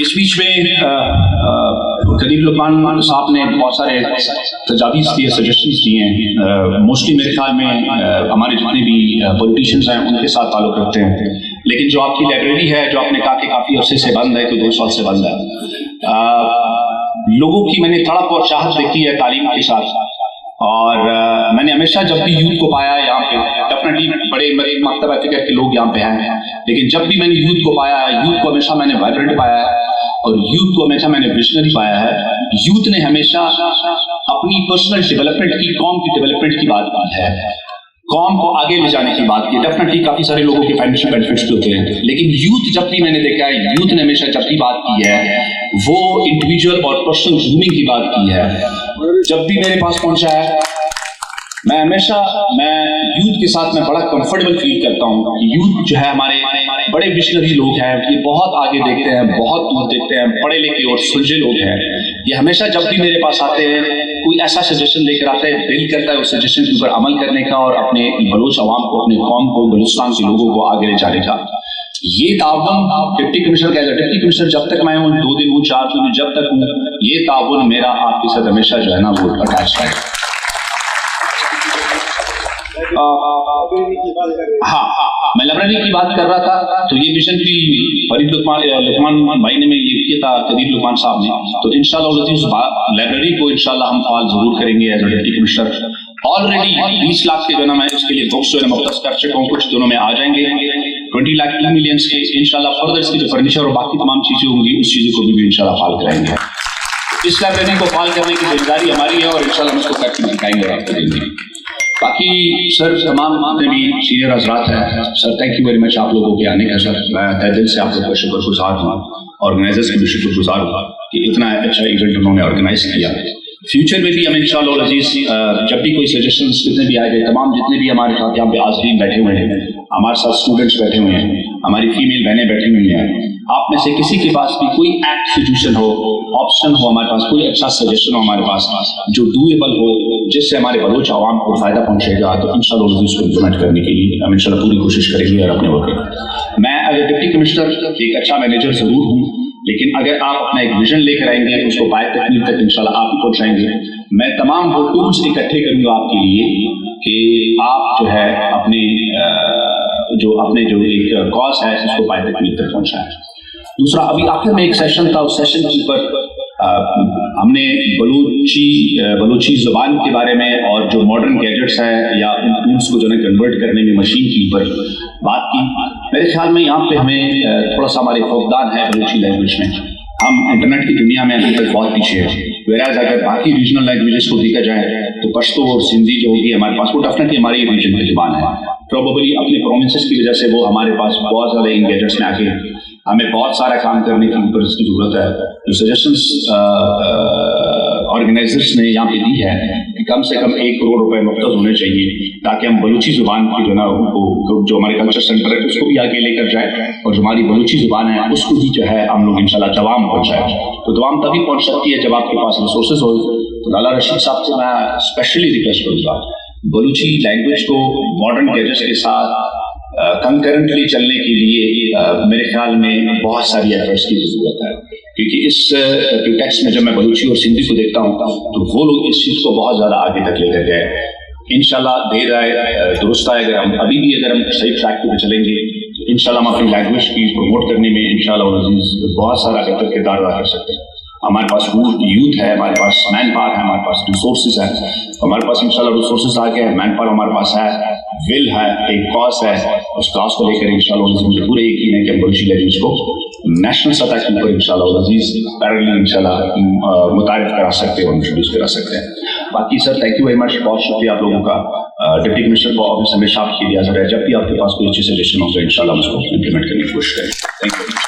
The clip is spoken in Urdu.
اس بیچ میں قدیر لقمان صاحب نے بہت سارے تجاویز دیے، سجیشنز دیے ہیں. موسٹلی میرے خیال میں ہمارے جتنے بھی پولیٹیشینز ہیں ان کے ساتھ تعلق رکھتے ہیں. لیکن جو آپ کی لائبریری ہے، جو آپ نے کہا کہ کافی عرصے سے بند ہے، کوئی 2 سال سے بند ہے، لوگوں کی میں نے تڑپ اور چاہت دیکھی ہے تعلیم کے ساتھ. اور میں نے ہمیشہ جب بھی یوتھ کو پایا ہے یہاں پہ، ڈیفینیٹلی بڑے مکتبہ فکر کے لوگ یہاں پہ ہیں، لیکن جب بھی میں نے یوتھ کو پایا ہے، یوتھ کو ہمیشہ میں نے وائبرنٹ پایا ہے اور یوتھ کو ہمیشہ میں نے ویژنری پایا ہے. یوتھ نے ہمیشہ اپنی پرسنل ڈیولپمنٹ کی، قوم کی ڈیولپمنٹ کی بات کی ہے، قوم کو آگے لے جانے کی بات کی. ڈیفینیٹلی کافی سارے لوگوں کے فائنینشیل بینیفٹس بھی ہوتے ہیں، لیکن یوتھ جب بھی میں نے دیکھا ہے، یوتھ نے ہمیشہ جب بھی بات کی ہے وہ انڈیویجول اور پرسنل گرومنگ کی بات کی ہے. جب بھی میرے پاس پہنچا ہے میں ہمیشہ یوتھ کے ساتھ میں بڑا کمفرٹیبل فیل کرتا ہوں. یوتھ جو ہے ہمارے بڑے ویژنری لوگ ہیں، یہ بہت آگے دیکھتے ہیں، بہت دور دیکھتے ہیں، پڑھے لکھے اور سلجھے لوگ ہیں. یہ ہمیشہ جب بھی میرے پاس آتے ہیں کوئی ایسا سجیشن لے کر آتے ہیں، دل کرتا ہے اس سجیشن کے اوپر عمل کرنے کا اور اپنے بلوچ عوام کو، اپنے قوم کو، بلوچستان کے لوگوں کو آگے لے جانے کا. یہ تعاون ڈپٹی کمشنر کا ڈپٹی کمشنر جب تک میں ہوں، 2 دن ہوں، 4 دن ہوں، جب تک ہوں، یہ تعاون میرا آپ کے ساتھ ہمیشہ جو ہے نا وہ اٹیچ ہے. ہاں، میں لائبریری کی بات کر رہا تھا تو یہ مشن کی فرید لقمان بھائی نے میں یہ کیا تھا، قدیر لقمان صاحب نے. تو انشاءاللہ لائبریری کو انشاءاللہ ہم فعال ضرور کریں گے as a deputy commissioner. Already 20 lakh کے جو ہے نا میں اس کے لیے بکس جو ہے مختص کر چکا ہوں، کچھ دنوں میں آ جائیں گے. 20 لاکھ 2 ملین کے انشاءاللہ فردر اس کی جو فرنیچر اور باقی تمام چیزیں ہوں گی اس چیزوں کو بھی انشاءاللہ فعال کریں گے. اس لائبریری کو فعال کرنے کی ذمہ داری ہماری ہے اور انشاءاللہ ہم اس کو کر کے دکھائیں گے اور آپ کو دیں گے. باقی سر تمام جتنے بھی سینئر حضرات ہیں، sir thank you very much آپ لوگوں کے آنے کا. سر میں تہ دل سے آپ لوگوں کا شکر گزار ہوں، آرگنائزرس کے بھی شکر گزار ہوں کہ اتنا اچھا ایونٹ انہوں نے آرگنائز کیا. فیوچر میں بھی ہم انشاءاللہ العزیز جب بھی کوئی سجیشنز جتنے بھی آئے گئے، تمام جتنے بھی ہمارے ساتھ یہاں پہ حاضرین بیٹھے ہوئے ہیں، ہمارے ساتھ اسٹوڈنٹس بیٹھے ہوئے ہیں، ہماری فیمیل بہنیں بیٹھی ہوئی ہیں، آپ میں سے کسی کے پاس بھی کوئی ایکٹ سجیشن ہو، آپشن ہو، ہمارے پاس کوئی اچھا سجیشن ہو ہمارے پاس جو ڈویبل ہو، جس سے ہمارے بلوچ عوام کو فائدہ پہنچے گا، تو انشاءاللہ اس کو امپلیمنٹ کرنے کے لیے ہم انشاءاللہ پوری کوشش کریں گے اور اپنے وقت. میں ایز اے ڈپٹی کمشنر ایک اچھا مینیجر ضرور ہوں، لیکن اگر آپ اپنا ایک ویژن لے کر آئیں گے اس کو باہر تکمیل تک انشاءاللہ آپ ہی پہنچائیں گے. میں تمام وہ ٹولس اکٹھے کروں گا آپ کے لیے کہ آپ جو ہے اپنے جو ایک کاز ہے اس کو باہر تکمیل تک پہنچائیں. دوسرا، ابھی آخر میں ایک سیشن تھا، اس سیشن کے اوپر ہم نے بلوچی زبان کے بارے میں اور جو ماڈرن گیجٹس ہیں یا ان ٹولس کو جو ہے کنورٹ کرنے میں مشین کے اوپر بات کی. میرے خیال میں یہاں پہ ہمیں تھوڑا سا ہمارے فقدان ہے بلوچی لینگویج میں. ہم انٹرنیٹ کی دنیا میں ابھی تک بہت پیچھے ہیں. ویراز اگر باقی ریجنل لینگویجز کو دیکھا جائے تو پشتو اور سندھی جو ہوگی ہمارے پاس، وہ ڈیفینیٹلی ہماری ریجن کی زبان ہے. پروبیبلی اپنے پروونسز کی وجہ سے وہ ہمارے پاس بہت زیادہ ان گیجٹس میں آ گئے. ہمیں بہت سارا کام کرنے کی اوپر اس کی ضرورت ہے. جو سجیشنس آرگنائزرس نے یہاں پہ دی ہے کہ کم سے کم 1 کروڑ روپے مختص ہونے چاہیے تاکہ ہم بلوچی زبان کی جو ہے نا جو ہمارے کلچر سینٹر ہے اس کو بھی آگے لے کر جائے اور جو ہماری بلوچی زبان ہے اس کو بھی جو ہے ہم لوگ انشاءاللہ دوام پہنچائیں. تو دوام تبھی پہنچ سکتی ہے جب آپ کے پاس ریسورسز ہو. تو لالا رشید صاحب سے میں اسپیشلی ریکویسٹ کروں گا بلوچی لینگویج کو ماڈرن گیجٹس کے ساتھ کنکرنٹلی چلنے کے لیے میرے خیال میں بہت ساری ایفرٹس کی ضرورت ہے. کیونکہ اس ٹیکسٹ میں جب میں بلوچی اور سندھی کو دیکھتا ہوں تو وہ لوگ اس چیز کو بہت زیادہ آگے تک لے کر گئے. انشاءاللہ دیر آئے درست آئے، اگر ہم ابھی بھی اگر ہم صحیح ٹریک پہ چلیں گے تو انشاءاللہ ہم اپنی لینگویج کی پروموٹ کرنے میں انشاءاللہ بہت سارا بہتر کردار ادا کر سکتے ہیں. ہمارے پاس یوتھ ہے، ہمارے پاس مین پاور ہے، ہمارے پاس ریسورسز ہے، ہمارے پاس انشاءاللہ ریسورسز آ گئے ہیں، مین پاور ہمارے پاس ہے، ول ہے، ایک کاز ہے. اس کاز کو لے کر انشاءاللہ مجھے پورے یقین ہے کہ ہم بلوچی لینگویج کو نیشنل سطح کے اوپر انشاءاللہ عزیز پیرلی انشاءاللہ متعارف کرا سکتے ہیں اور انٹروڈیوس کرا سکتے ہیں. باقی sir thank you very much, بہت شکریہ آپ لوگوں کا. ڈپٹی کمشنر کو آفس ہمیشہ آپ کے لیے حاضر ہے. جب بھی آپ کے پاس کوئی اچھی سجیشن ہو تو انشاءاللہ ہم اس کو امپلیمنٹ کرنے کی کوشش کریں. Thank you.